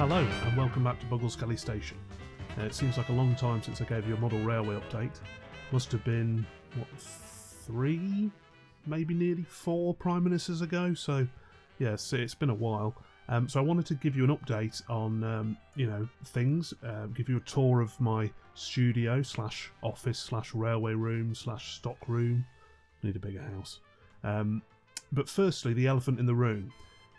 Hello and welcome back to Buggleskelly Station. It seems like a long time since I gave you a model railway update. Must have been, what, 3, maybe nearly 4 Prime Ministers ago, so yes, it's been a while. So I wanted to give you an update on, things, give you a tour of my studio slash office slash railway room slash stock room. Need a bigger house. But firstly, the elephant in the room.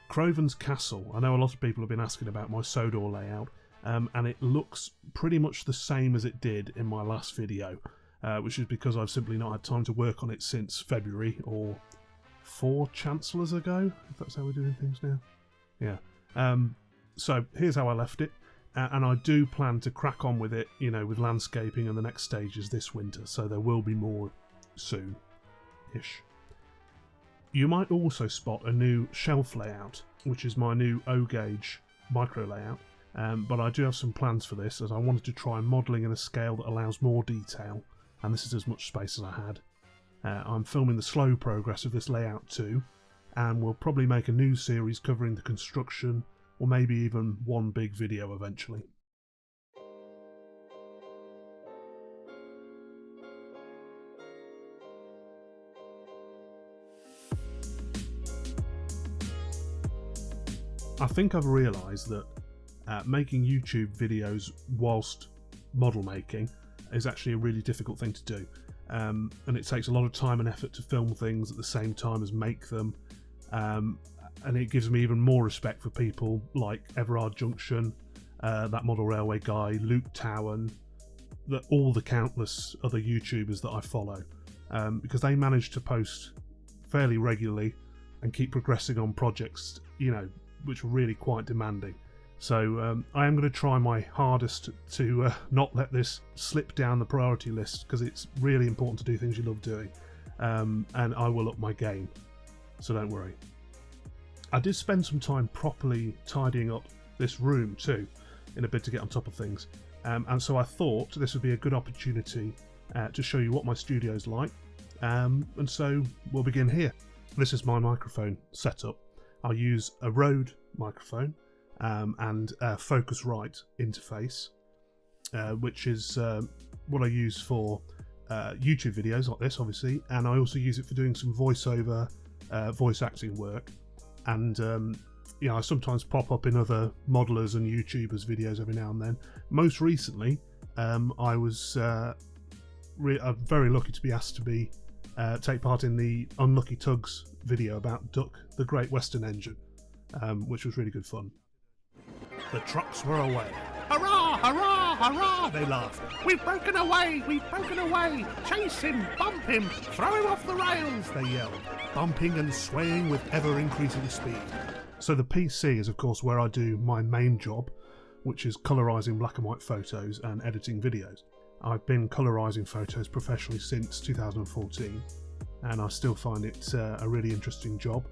Crovan's castle. I know a lot of people have been asking about my Sodor layout, and it looks pretty much the same as it did in my last video, which is because I've simply not had time to work on it since February, or 4 Chancellors ago, if that's how we're doing things now. Yeah. So here's how I left it, and I do plan to crack on with it, with landscaping and the next stages this winter, so there will be more soon-ish. You might also spot a new shelf layout, which is my new O-gauge micro layout, but I do have some plans for this, as I wanted to try modelling in a scale that allows more detail, and this is as much space as I had. I'm filming the slow progress of this layout too, and we'll probably make a new series covering the construction, or maybe even one big video eventually. I think I've realised that making YouTube videos whilst model making is actually a really difficult thing to do, and it takes a lot of time and effort to film things at the same time as make them, and it gives me even more respect for people like Everard Junction, that model railway guy, Luke Towan, all the countless other YouTubers that I follow, because they manage to post fairly regularly and keep progressing on projects, which are really quite demanding. So I am going to try my hardest to not let this slip down the priority list, because it's really important to do things you love doing, and I will up my game, so don't worry. I did spend some time properly tidying up this room too, in a bid to get on top of things, and so I thought this would be a good opportunity to show you what my studio's like, and so we'll begin here. This is my microphone setup. I'll use a Rode microphone and a Focusrite interface, which is what I use for YouTube videos like this, obviously, and I also use it for doing some voiceover, voice acting work, and I sometimes pop up in other modelers and YouTubers videos every now and then. Most recently, I was very lucky to be asked to take part in the Unlucky Tugs video about Duck, the Great Western Engine, which was really good fun. The trucks were away. Hurrah, hurrah, hurrah, they laughed. We've broken away, chase him, bump him, throw him off the rails, they yelled, bumping and swaying with ever-increasing speed. So the PC is of course where I do my main job, which is colorising black and white photos and editing videos. I've been colorising photos professionally since 2014, and I still find it a really interesting job.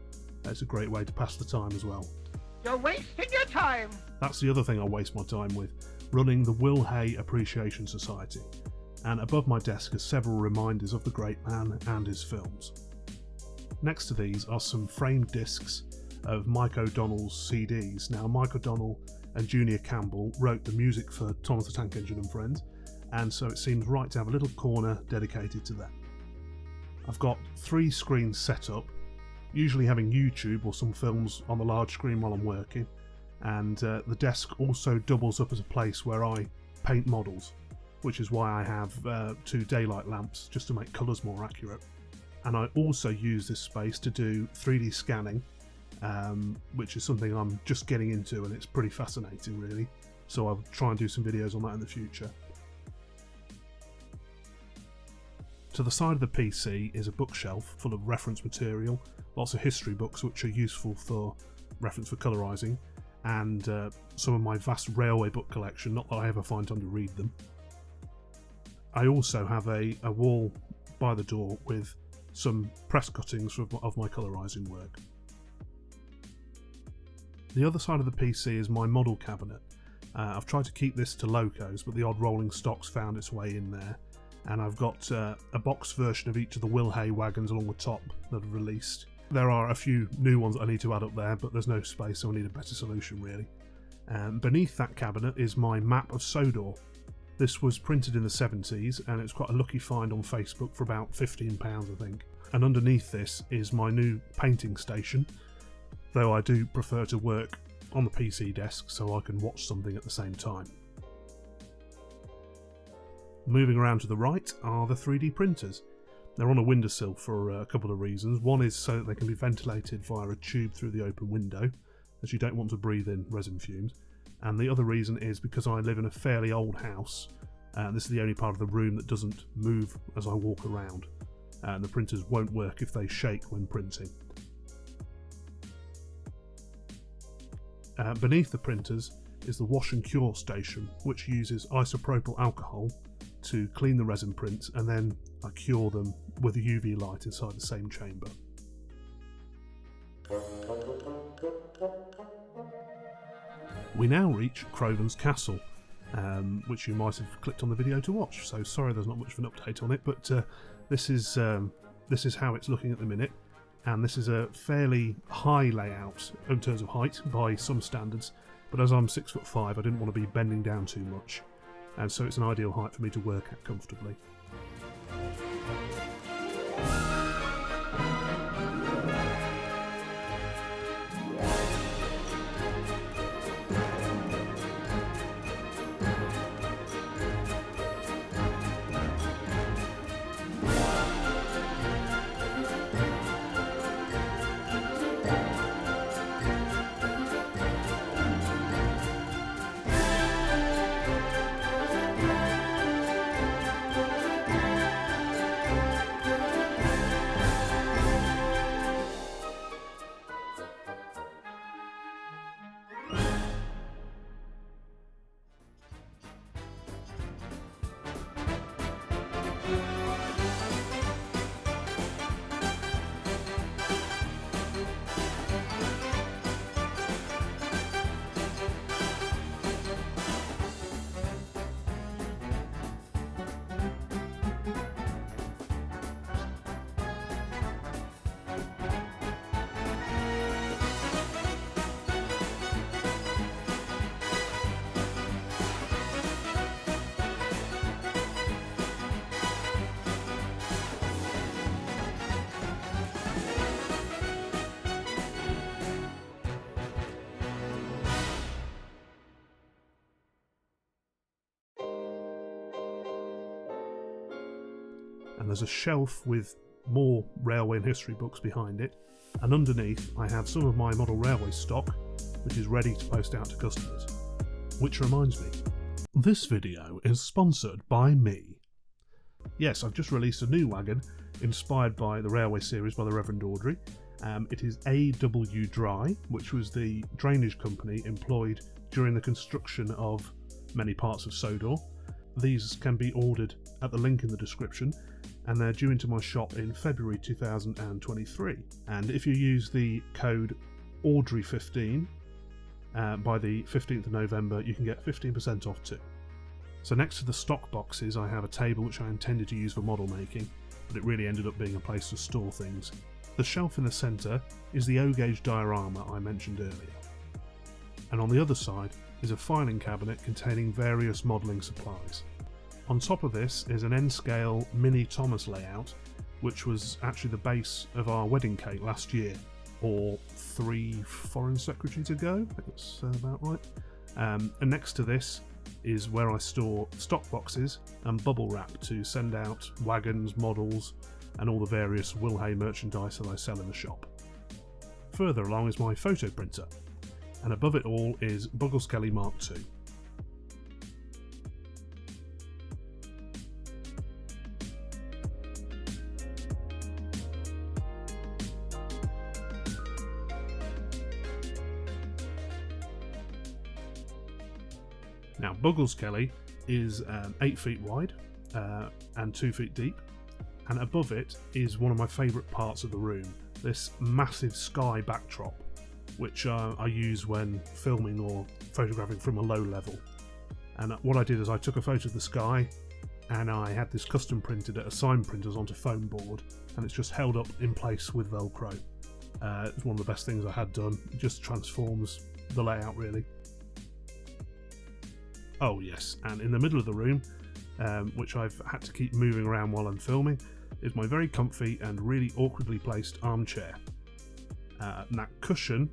It's a great way to pass the time as well. You're wasting your time! That's the other thing I waste my time with, running the Will Hay Appreciation Society, and above my desk are several reminders of the great man and his films. Next to these are some framed discs of Mike O'Donnell's CDs. Now, Mike O'Donnell and Junior Campbell wrote the music for Thomas the Tank Engine and Friends, and so it seems right to have a little corner dedicated to them. I've got 3 screens set up, usually having YouTube or some films on the large screen while I'm working, and the desk also doubles up as a place where I paint models, which is why I have 2 daylight lamps, just to make colours more accurate. And I also use this space to do 3D scanning, which is something I'm just getting into, and it's pretty fascinating really, so I'll try and do some videos on that in the future. To the side of the PC is a bookshelf full of reference material, lots of history books which are useful for reference for colorising, and some of my vast railway book collection, not that I ever find time to read them. I also have a wall by the door with some press cuttings of my colorising work. The other side of the PC is my model cabinet. I've tried to keep this to locos, but the odd rolling stock's found its way in there. And I've got a box version of each of the Will Hay wagons along the top that are released. There are a few new ones I need to add up there, but there's no space, so I need a better solution really. Beneath that cabinet is my map of Sodor. This was printed in the 70s and it's quite a lucky find on Facebook for about £15 I think. And underneath this is my new painting station, though I do prefer to work on the PC desk so I can watch something at the same time. Moving around to the right are the 3D printers. They're on a windowsill for a couple of reasons. One is so that they can be ventilated via a tube through the open window, as you don't want to breathe in resin fumes. And the other reason is because I live in a fairly old house, and this is the only part of the room that doesn't move as I walk around. And the printers won't work if they shake when printing. Beneath the printers is the wash and cure station, which uses isopropyl alcohol to clean the resin prints, and then I cure them with a UV light inside the same chamber. We now reach Crovan's castle, which you might have clicked on the video to watch, so sorry there's not much of an update on it, but this is how it's looking at the minute, and this is a fairly high layout in terms of height by some standards, but as I'm 6'5", I didn't want to be bending down too much, and so it's an ideal height for me to work at comfortably. And there's a shelf with more railway and history books behind it, and underneath I have some of my model railway stock, which is ready to post out to customers. Which reminds me, this video is sponsored by me. Yes, I've just released a new wagon inspired by the railway series by the Reverend Audrey. It is AW Dry, which was the drainage company employed during the construction of many parts of Sodor. These can be ordered at the link in the description, and they're due into my shop in February 2023. And if you use the code Audrey15 by the 15th of November, you can get 15% off too. So next to the stock boxes, I have a table which I intended to use for model making, but it really ended up being a place to store things. The shelf in the centre is the O-gauge diorama I mentioned earlier. And on the other side is a filing cabinet containing various modelling supplies. On top of this is an N-scale mini Thomas layout, which was actually the base of our wedding cake last year, or 3 foreign secretaries ago, I think that's about right. And next to this is where I store stock boxes and bubble wrap to send out wagons, models, and all the various Wilhay merchandise that I sell in the shop. Further along is my photo printer, and above it all is Buggleskelly Mark II. Now, Buggleskelly is 8 feet wide and 2 feet deep, and above it is one of my favourite parts of the room, this massive sky backdrop, which I use when filming or photographing from a low level. And what I did is I took a photo of the sky, and I had this custom printed at a sign printers onto foam board, and it's just held up in place with Velcro. It's one of the best things I had done. It just transforms the layout really. Oh yes, and in the middle of the room, which I've had to keep moving around while I'm filming, is my very comfy and really awkwardly placed armchair. And that cushion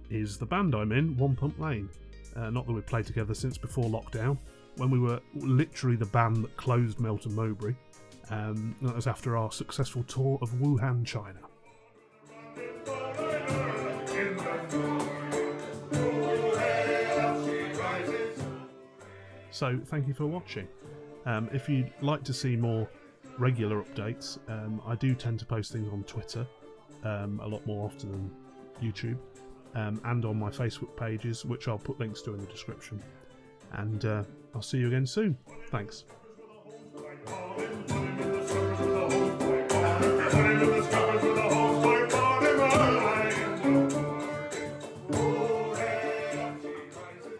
is the band I'm in, One Pump Lane. Not that we've played together since before lockdown, when we were literally the band that closed Melton Mowbray. That was after our successful tour of Wuhan, China. So thank you for watching. If you'd like to see more regular updates, I do tend to post things on Twitter a lot more often than YouTube, and on my Facebook pages, which I'll put links to in the description. And I'll see you again soon. Thanks.